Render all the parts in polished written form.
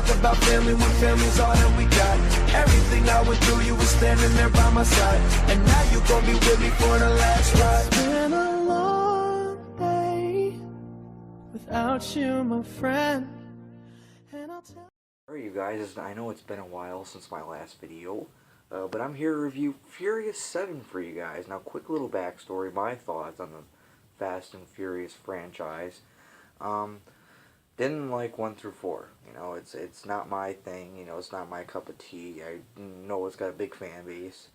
talk about family when family's all that we got. Everything I went through, you were standing there by my side. And now you gon' be with me for the last ride. It's been a long day without you, my friend. And I'll tell. Alright you guys, I know it's been a while since my last video, but I'm here to review Furious 7 for you guys. Now, quick little backstory, my thoughts on the Fast and Furious franchise. Didn't like 1 through 4. You know, it's not my thing. You know, it's not my cup of tea. I know it's got a big fan base.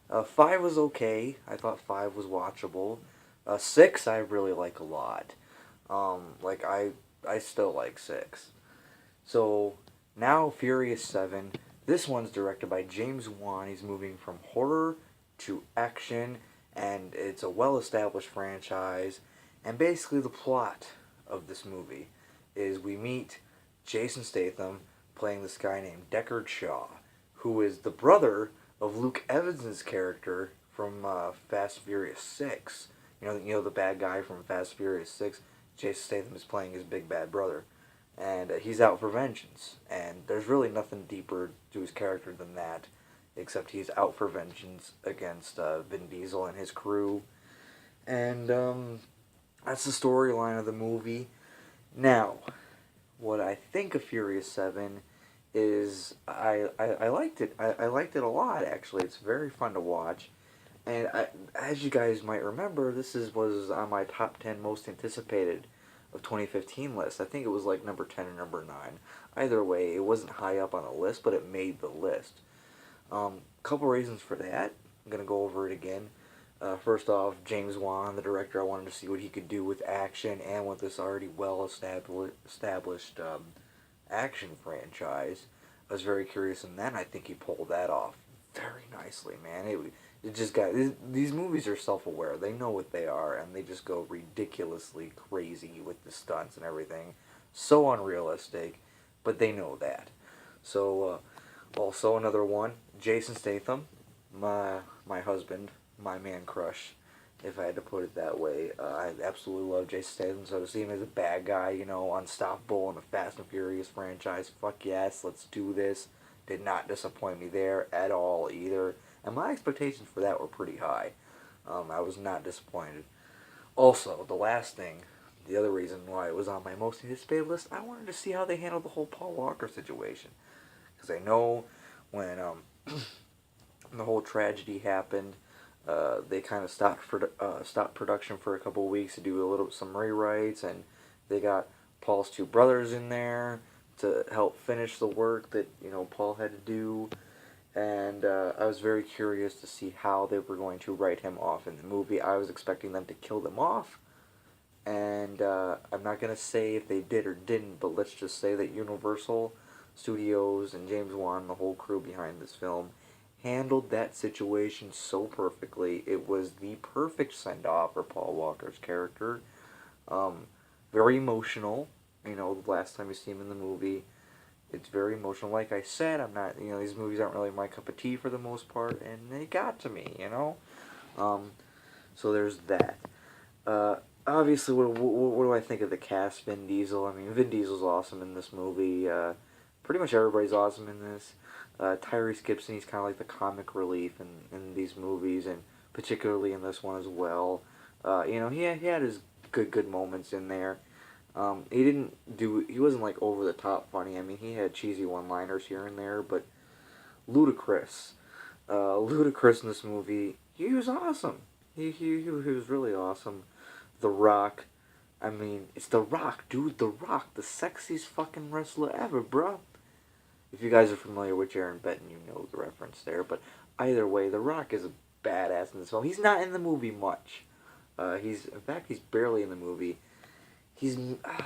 5 was okay. I thought 5 was watchable. 6 I really like a lot. I still like 6. So now Furious 7. This one's directed by James Wan. He's moving from horror to action, and it's a well-established franchise. And basically the plot of this movie is we meet Jason Statham playing this guy named Deckard Shaw, who is the brother of Luke Evans' character from Fast and Furious 6. You know the bad guy from Fast and Furious 6? Jason Statham is playing his big bad brother. And he's out for vengeance. And there's really nothing deeper to his character than that, except he's out for vengeance against Vin Diesel and his crew. And that's the storyline of the movie. Now, what I think of Furious 7 is I liked it. I liked it a lot, actually. It's very fun to watch. And as you guys might remember, this was on my top 10 most anticipated of 2015 list. I think it was like number 10 or number 9. Either way, it wasn't high up on the list, but it made the list. Couple reasons for that. I'm going to go over it again. First off, James Wan, the director, I wanted to see what he could do with action and with this already well-established action franchise. I was very curious, and then I think he pulled that off very nicely, man. It just got... These movies are self-aware. They know what they are, and they just go ridiculously crazy with the stunts and everything. So unrealistic, but they know that. So, also another one, Jason Statham, my husband, my man crush, if I had to put it that way. I absolutely love Jason Statham, so to see him as a bad guy, you know, unstoppable in the Fast and Furious franchise, fuck yes, let's do this. Did not disappoint me there at all either. And my expectations for that were pretty high. I was not disappointed. Also, the last thing, the other reason why it was on my most anticipated list, I wanted to see how they handled the whole Paul Walker situation. Because I know when the whole tragedy happened, they kind of stopped production for a couple of weeks to do some rewrites, and they got Paul's two brothers in there to help finish the work that, you know, Paul had to do. And I was very curious to see how they were going to write him off in the movie. I was expecting them to kill them off, and I'm not going to say if they did or didn't, but let's just say that Universal Studios and James Wan, the whole crew behind this film, handled that situation so perfectly. It was the perfect send-off for Paul Walker's character. Very emotional. You know, the last time you see him in the movie, it's very emotional. Like I said, I'm not, you know, these movies aren't really my cup of tea for the most part, and they got to me, you know? So there's that. Obviously, what do I think of the cast? Vin Diesel. I mean, Vin Diesel's awesome in this movie. Pretty much everybody's awesome in this. Tyrese Gibson, he's kind of like the comic relief in these movies, and particularly in this one as well. You know, he had his good moments in there. He wasn't like over the top funny. I mean, he had cheesy one-liners here and there, but Ludacris in this movie, he was awesome. He was really awesome. The Rock, I mean, it's The Rock, dude. The Rock, the sexiest fucking wrestler ever, bruh. If you guys are familiar with Jaron Benton, you know the reference there. But either way, The Rock is a badass in this film. He's not in the movie much. In fact, he's barely in the movie. He's,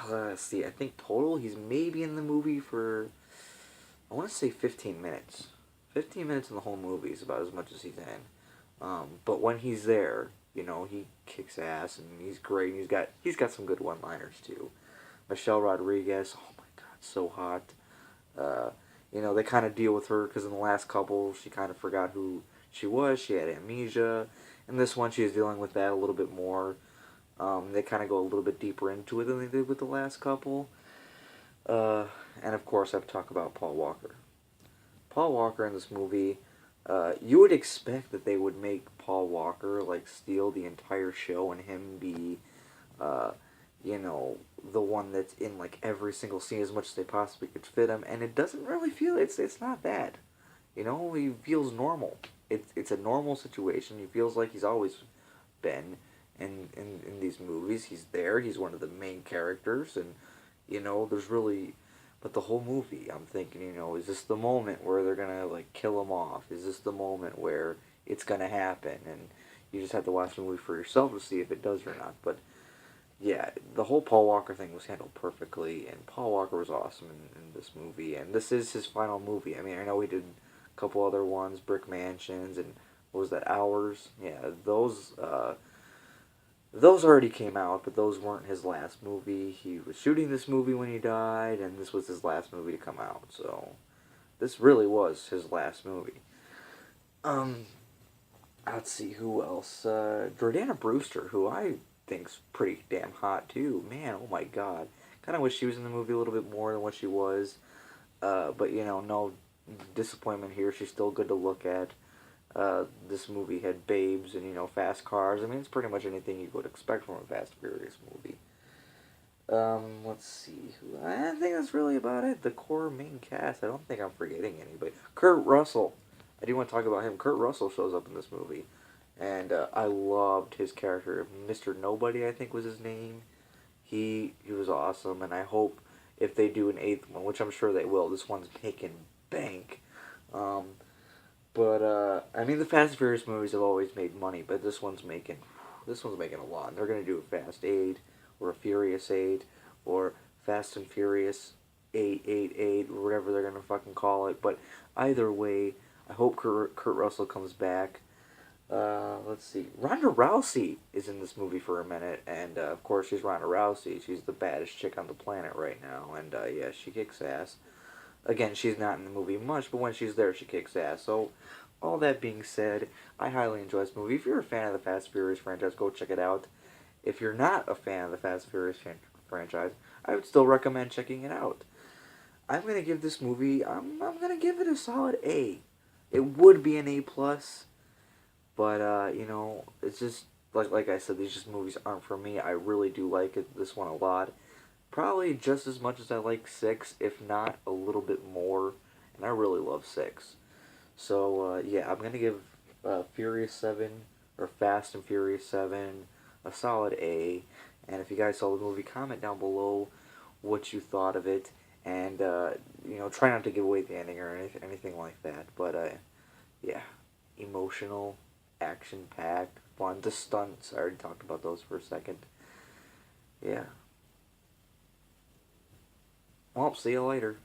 let's see, I think total, he's maybe in the movie for, I want to say 15 minutes. 15 minutes in the whole movie is about as much as he's in. But when he's there, you know, he kicks ass, and he's great, and he's got some good one-liners, too. Michelle Rodriguez, oh my god, so hot. You know, they kind of deal with her, because in the last couple, she kind of forgot who she was. She had amnesia. In this one, she is dealing with that a little bit more. They kind of go a little bit deeper into it than they did with the last couple. And of course, I have to talk about Paul Walker. Paul Walker in this movie, you would expect that they would make Paul Walker like steal the entire show and him be, uh, you know, the one that's in like every single scene as much as they possibly could fit him, and it doesn't really feel it's not that. You know, he feels normal. It's a normal situation. He feels like he's always been in these movies. He's there. He's one of the main characters, and there's really. But the whole movie, I'm thinking, is this the moment where they're gonna like kill him off? Is this the moment where it's gonna happen? And you just have to watch the movie for yourself to see if it does or not. But yeah, the whole Paul Walker thing was handled perfectly, and Paul Walker was awesome in this movie. And this is his final movie. I mean, I know he did a couple other ones, Brick Mansions, and what was that, Hours? Yeah, those already came out, but those weren't his last movie. He was shooting this movie when he died, and this was his last movie to come out. So, this really was his last movie. Let's see, who else? Jordana Brewster, who I think's pretty damn hot, too. Man, oh my god. Kind of wish she was in the movie a little bit more than what she was. But, no disappointment here. She's still good to look at. This movie had babes and, fast cars. I mean, it's pretty much anything you would expect from a Fast and Furious movie. Let's see. I think that's really about it. The core main cast. I don't think I'm forgetting anybody. Kurt Russell. I do want to talk about him. Kurt Russell shows up in this movie. And I loved his character. Mr. Nobody, I think was his name. He was awesome. And I hope if they do an 8th one, which I'm sure they will, this one's making bank. But I mean, the Fast and Furious movies have always made money, but this one's making a lot. And they're gonna do a Fast 8 or a Furious 8 or Fast and Furious 888 or whatever they're gonna fucking call it. But either way, I hope Kurt Russell comes back. Let's see. Ronda Rousey is in this movie for a minute, and of course she's Ronda Rousey. She's the baddest chick on the planet right now, and yeah, she kicks ass. Again, she's not in the movie much, but when she's there, she kicks ass. So, all that being said, I highly enjoy this movie. If you're a fan of the Fast and Furious franchise, go check it out. If you're not a fan of the Fast and Furious franchise, I would still recommend checking it out. I'm going to give this movie, I'm going to give it a solid A. It would be an A+, but, it's just, like I said, these just movies aren't for me. I really do like this one a lot. Probably just as much as I like 6, if not a little bit more. And I really love 6. So, yeah, I'm going to give Furious 7, or Fast and Furious 7, a solid A. And if you guys saw the movie, comment down below what you thought of it. And, try not to give away the ending or anything like that. But, yeah, emotional, action-packed, fun. The stunts, I already talked about those for a second. Yeah. Well, see you later.